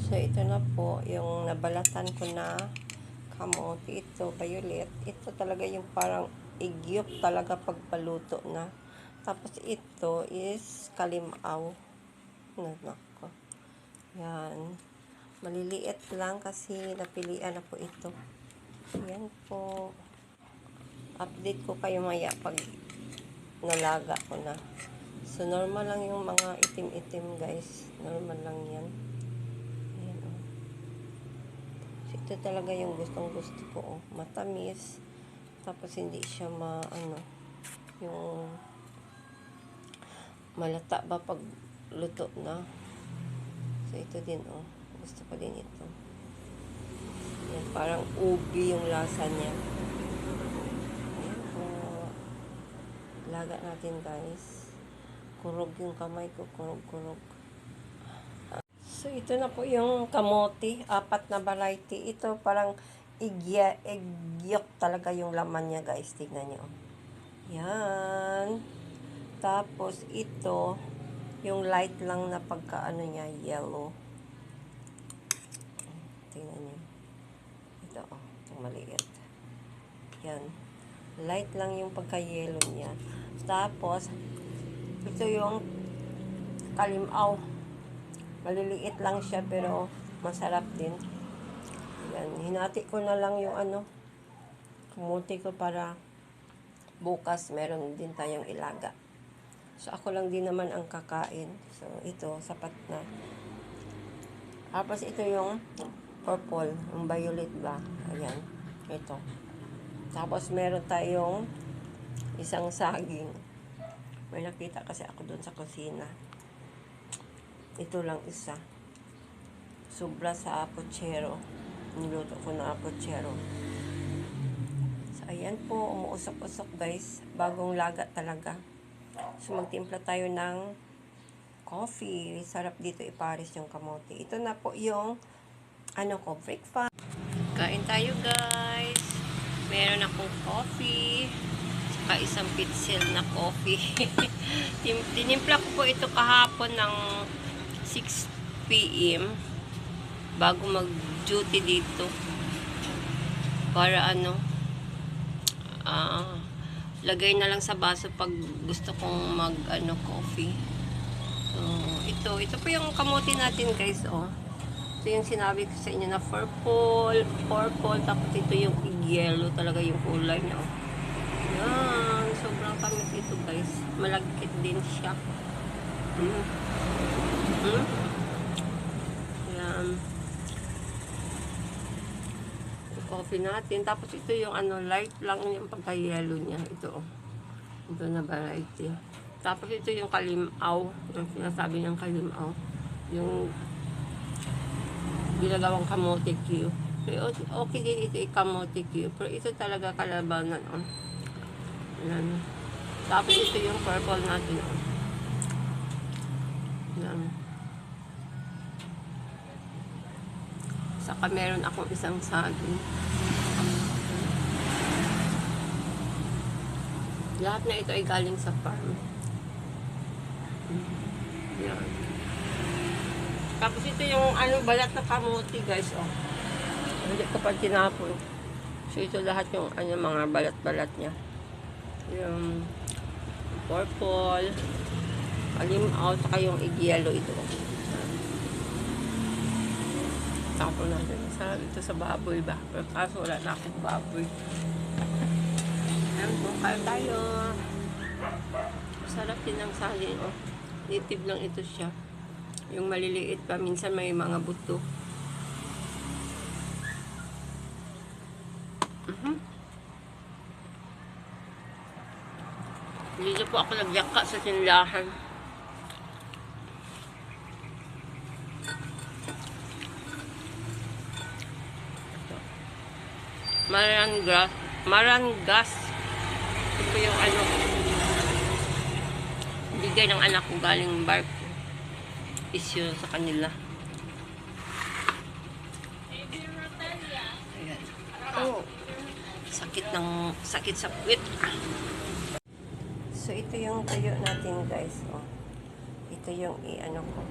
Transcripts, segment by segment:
So, ito na po, yung nabalatan ko na kamote. Ito, violet. Ito talaga yung parang igyok talaga pagpaluto na. Tapos, ito is kalimaw. Nako. Yan. Maliliit lang kasi napilian na po ito. Yan po. Update ko kayo maya pag nalaga ko na. So, normal lang yung mga itim-itim, guys. Normal lang yan. Ayan, oh. So, ito talaga yung gustong-gusto ko, oh. Matamis. Tapos, hindi siya yung malata ba pag luto na. So, ito din, oh. Gusto ko din ito. Ayan, parang ubi yung lasa niya. Ayan po. Laga natin, guys. Kurog yung kamay ko, kurog-kurog. So, ito na po yung kamote, 4 na variety. Ito parang igyok talaga yung laman niya, guys. Tignan nyo. Yan. Tapos, ito, yung light lang na pagkaano niya, yellow. Tignan nyo. Ito, oh, yung maliit. Yan. Light lang yung pagka-yellow niya. Tapos, ito yung kalimaw. Maliliit lang siya pero masarap din. Yan. Hinati ko na lang yung kamote ko para bukas meron din tayong ilaga. So, ako lang din naman ang kakain. So, ito, sapat na. Tapos, ito yung purple, yung violet ba? Ayan. Ito. Tapos, meron tayong isang saging. May nakita kasi ako doon sa kusina. Ito lang isa. Sobra sa apochero. Niluto ko na apochero. So, ayan po. Umuusok-usok, guys. Bagong laga talaga. So, magtimpla tayo ng coffee. Sarap dito ipares yung kamote. Ito na po yung breakfast. Kain tayo, guys. Meron akong coffee. Isang pitsil na coffee. Tinimpla ko po ito kahapon ng 6 PM bago mag-duty dito. Para lagay na lang sa baso pag gusto kong coffee. So, ito po yung kamote natin, guys, oh. Ito yung sinabi ko sa inyo na purple, tapos ito yung yellow talaga yung kulay niya, oh. Yan, sobrang tamis ito, guys. Malagkit din siya. Yan. Yung coffee natin. Tapos ito yung light lang yung pagka-yellow niya. Ito, oh. Ito na variety. Tapos ito yung kalimaw. Yung sinasabi niyang kalimaw. Yung ginagawang kamote Q. So, okay din ito yung kamote Q. Pero ito talaga kalabanan, oh. Yan. Tapos ito yung purple natin. Yan. Saka meron akong isang saging. Lahat na ito ay galing sa farm. Yan. Tapos ito yung balat na kamote, guys, oh. Hindi ko pa tinapon. So ito lahat yung mga balat-balat niya. Yung purple, kalimaw, saka yung yellow ito. Tapos natin ito sa baboy ba? Pero kaso wala na akong baboy. Ayan po, kaya tayo. Masarap din ang saging, oh. Native lang ito siya. Yung maliliit pa, minsan may mga buto. Dito po ako nagyaka sa tindahan. Marangas. Ito yung bigay ng anak ko galing barko. Issue sa kanila. Ayan. Oh. Sakit sa puwit. So, ito yung tuyo natin, guys. Oh. Ito yung ko.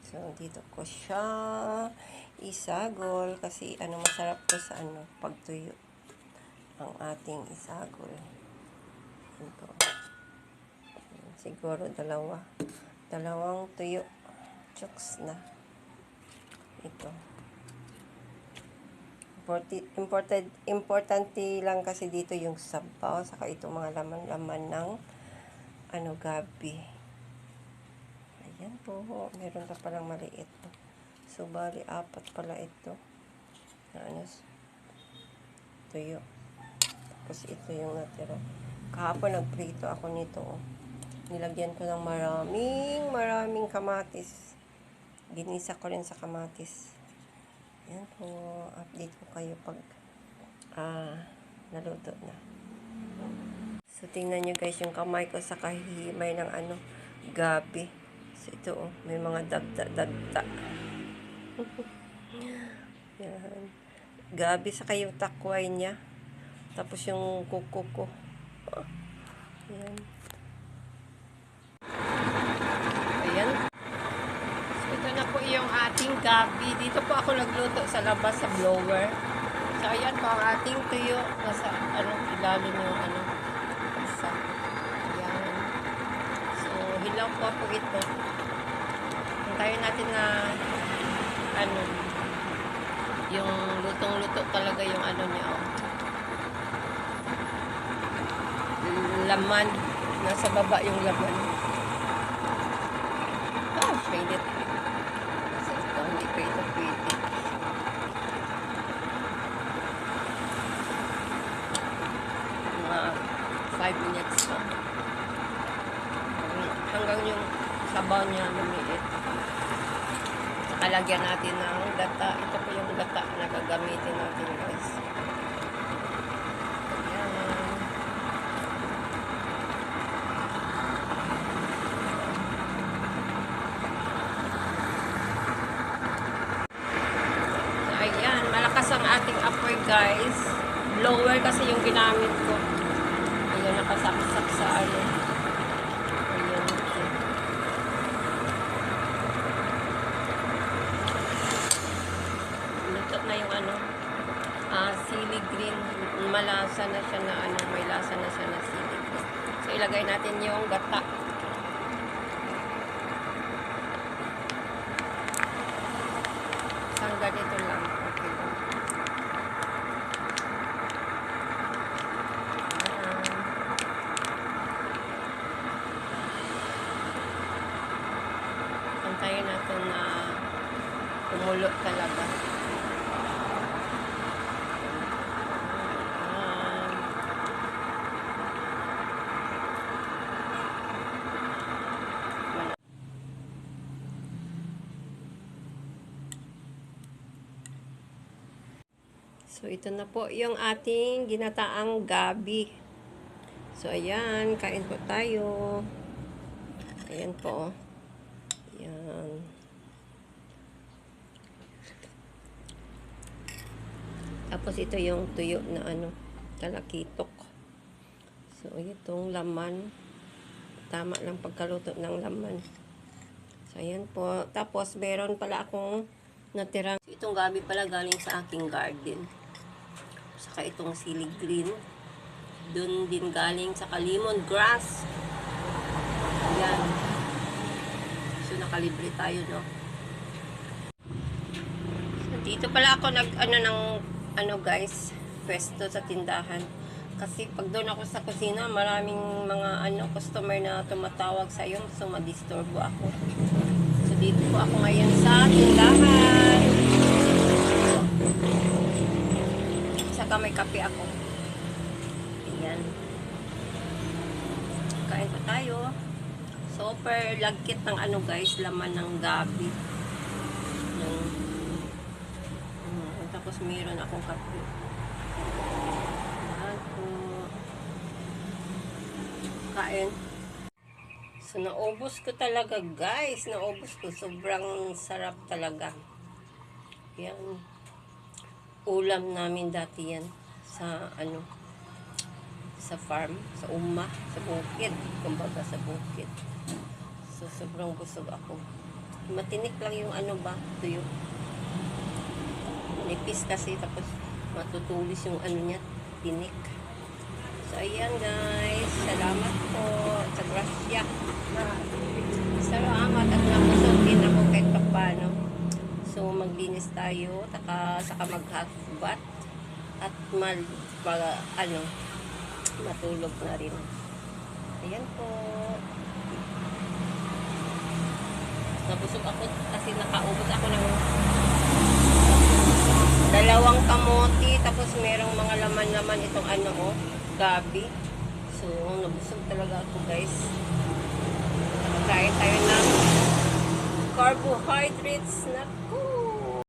So, dito ko siya isagol kasi masarap to sa pagtuyo ang ating isagol. Ito. Siguro dalawang tuyo. Chokes na. Ito. Importante lang kasi dito yung sabaw saka itong mga laman-laman ng gabi. Ayan po. Meron pa palang maliit. So, bali, 4 pala ito. Tuyo. Tapos ito yung natira. Kahapon nagprito ako nito. Nilagyan ko ng maraming kamatis. Ginisa ko rin sa kamatis. Ayan po. Update ko kayo pag naluto na. So, tingnan nyo guys yung kamay ko sa kahihimay ng gabi. So, ito may mga dagta. Yan. Gabi sa kayong takway niya. Tapos yung kuko ko. Ayan. Ayan. So, ito na po yung ating gabi. Dito po ako nagluto sa labas sa blower. So, ayan po ang ating tuyo. Nasa ilalim yung isa. Ayan. So, hilaw po ito. Hintayin natin na yung lutong-luto talaga yung niya. Laman. Nasa baba yung laman. Shaded. Kasi ito, hindi ko ito pwede. Mga 5 minutes pa. Hanggang yung sabaw niya lumiit. Saka lagyan natin ng gata. Ito po yung gata na gagamitin natin guys. Ayan, malakas ang ating apoy guys. Blower kasi yung ginamit ko. Ayan, nakasaksak sa Ayan. Luto na yung sili green. Malasa na siya na may lasa na siya na sili green. So, ilagay natin yung gata. Isang ganito lang. Okay lang. Antayin natin na kumulo talaga. So, ito na po yung ating ginataang gabi. So, ayan. Kain po tayo. Ayan po. Ayan. Tapos, ito yung tuyo na talakitok. So, itong laman. Tama lang pagkaluto ng laman. So, ayan po. Tapos, meron pala akong natirang. Itong gabi pala galing sa aking garden. Saka itong sili green. Doon din galing sa lemon grass. Ayan. So, nakalibre tayo, no? So, dito pala ako guys, pwesto sa tindahan. Kasi pag doon ako sa kusina, maraming mga customer na tumatawag sa iyo. So, madisturbo ako. So, dito po ako ngayon sa tindahan. Saka may kape ako. Ayan. Kain pa tayo. Super lagkit ng guys, laman ng gabi. Tapos meron akong kape. Ayan po. Kain. So, naubos ko talaga guys. Naubos ko. Sobrang sarap talaga. Yan. Ulam namin dati yan. Sa sa farm. Sa sa bukid. Kumbaga sa bukid. So, sobrang busog ako. Matinik lang yung ano ba, tuyo. Nipis kasi, tapos matutulis yung ano niya, tinik. So, ayan guys. Salamat po sa grasya. Salamat at nabusog din ako kahit paano. So, maglinis tayo, saka mag-hotbat at matulog na rin. Ayan po. Nabusog ako kasi nakaubos ako ng 2 kamote, tapos merong mga laman-laman itong gabi. So, nabusog talaga ako guys. Kain tayo ng carbohydrates. Naku!